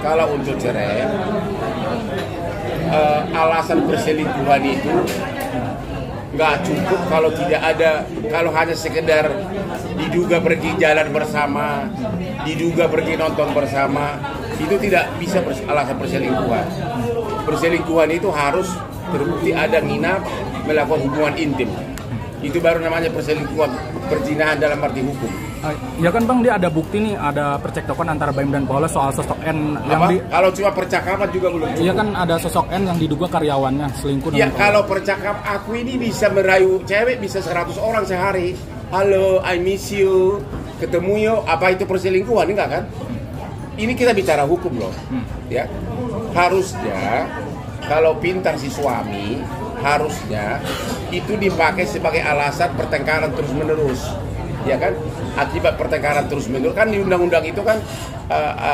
Kalau untuk cerai, alasan perselingkuhan itu nggak cukup kalau tidak ada, kalau hanya sekedar diduga pergi jalan bersama, diduga pergi nonton bersama, itu tidak bisa alasan perselingkuhan. Perselingkuhan itu harus terbukti ada nginap, melakukan hubungan intim. Itu baru namanya perselingkuhan, perzinahan dalam arti hukum. Ya kan Bang, dia ada bukti nih, ada percekcokan antara Baim dan Paula soal sosok N yang kalau cuma percakapan juga belum cukup. Iya kan ada sosok N yang diduga karyawannya selingkuh dengan Paula. Kalau percakapan, aku ini bisa merayu cewek bisa 100 orang sehari. Halo, I miss you, ketemu yuk. Apa itu perselingkuhan? Enggak kan? Ini kita bicara hukum loh. Ya, harusnya kalau pintar si suami, harusnya itu dipakai sebagai alasan pertengkaran terus menerus. Ya kan, akibat pertengkaran terus menerus kan di undang-undang itu kan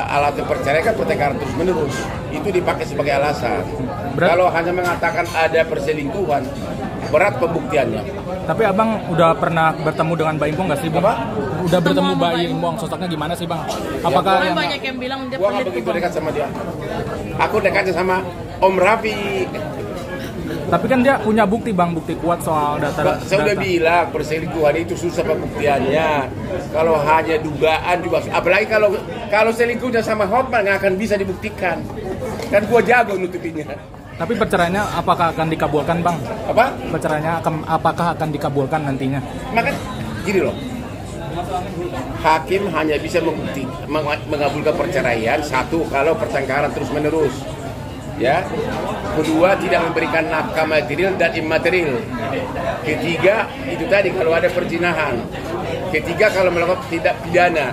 alat perceraian kan pertengkaran terus menerus itu dipakai sebagai alasan. Kalau hanya mengatakan ada perselingkuhan, berat pembuktiannya. Tapi abang udah pernah bertemu dengan Baim Bong nggak sih Bang? Udah bertemu Baim Bong, sosoknya gimana sih Bang? Apakah yang banyak yang bilang dia gua nggak begitu dekat sama dia. Aku dekatnya sama Om Raffi. Tapi kan dia punya bukti Bang, bukti kuat soal data. Saya udah bilang perselingkuhan itu susah pembuktiannya. Kalau hanya dugaan juga, apalagi kalau selingkuhnya sama Hotman nggak akan bisa dibuktikan. Kan gua jago nutupinnya. Tapi perceraiannya apakah akan dikabulkan Bang? Apa? Perceraiannya apakah akan dikabulkan nantinya? Maka gini loh, hakim hanya bisa mengabulkan perceraian satu kalau pertengkaran terus menerus. Ya, kedua tidak memberikan nafkah material dan imaterial. Ketiga itu tadi kalau ada perzinahan. Ketiga kalau melakukan tidak pidana.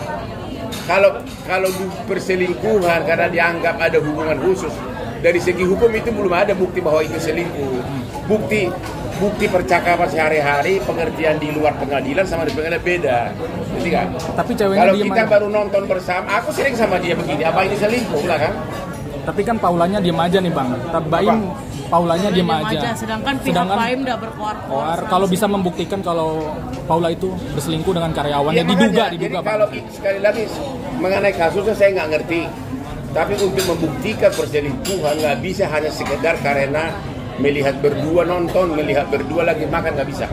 Kalau perselingkuhan karena dianggap ada hubungan khusus, dari segi hukum itu belum ada bukti bahwa itu selingkuh. Bukti percakapan sehari-hari, pengertian di luar pengadilan sama di pengadilan beda. Jadi kan? Tapi kalau kita baru nonton bersama, aku sering sama dia begini, apa ini selingkuh lah kan? Tapi kan Paulanya diem aja nih Bang. Baim Paulanya diem aja. Sedangkan pihak Baim udah berkoar-koar. Kalau bisa membuktikan kalau Paula itu berselingkuh dengan karyawannya, diduga Bang. Kalau sekali lagi mengenai kasusnya saya nggak ngerti. Tapi untuk membuktikan perselingkuhan nggak bisa hanya sekedar karena melihat berdua nonton, melihat berdua lagi makan, nggak bisa.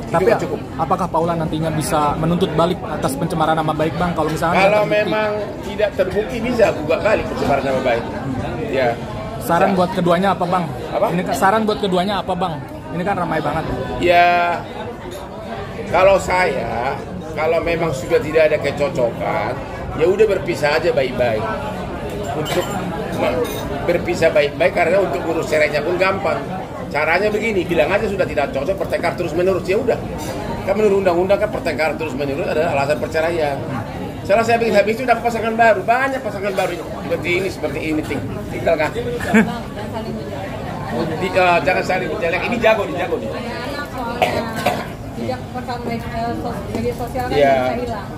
Tapi cukup. Apakah Paula nantinya bisa menuntut balik atas pencemaran nama baik Bang? Kalau misalnya memang tidak terbukti bisa gugat balik pencemaran nama baik. Ya. Saran buat keduanya apa Bang? Ini saran buat keduanya apa Bang? Ini kan ramai banget. Ya, kalau memang sudah tidak ada kecocokan, ya udah berpisah aja baik-baik. Untuk berpisah baik-baik karena untuk urus cerainya pun gampang. Caranya begini, bilang aja sudah tidak cocok, pertengkar terus menerus, ya udah. Kan menurut undang-undang kan pertengkar terus menerus adalah alasan perceraian. Setelah saya bikin habis itu dapat pasangan baru, banyak pasangan baru seperti ini tinggal kan. Jangan saling menjelek, ini jago nih. Sejak pertama media sosial kan ya. bisa hilang.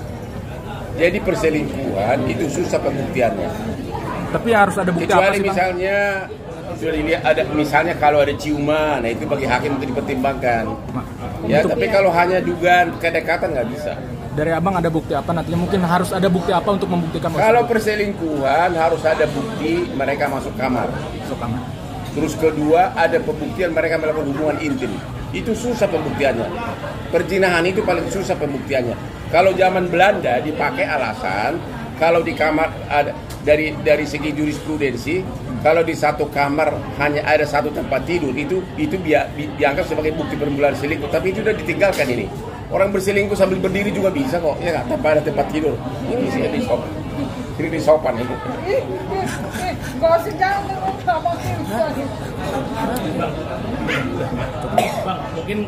Jadi perselingkuhan itu susah pembuktiannya. Tapi harus ada bukti kecuali apa sih, misalnya sudah dilihat ada misalnya kalau ada ciuman, nah itu bagi hakim untuk dipertimbangkan. Ya, tapi kalau hanya dugaan kedekatan nggak bisa. Dari abang ada bukti apa nantinya? Mungkin harus ada bukti apa untuk membuktikan? Kalau perselingkuhan harus ada bukti mereka masuk kamar. Terus kedua ada pembuktian mereka melakukan hubungan intim. Itu susah pembuktiannya. Perzinahan itu paling susah pembuktiannya. Kalau zaman Belanda dipakai alasan kalau di kamar ada dari segi jurisprudensi, kalau di satu kamar hanya ada satu tempat tidur itu dianggap sebagai bukti permulaan selingkuh. Tapi itu sudah ditinggalkan ini. Orang berselingkuh sambil berdiri juga bisa kok, ya nggak? Tanpa ada tempat tidur. Ini sih di sopan. Ini di sopan itu. Gak usah jangan, mungkin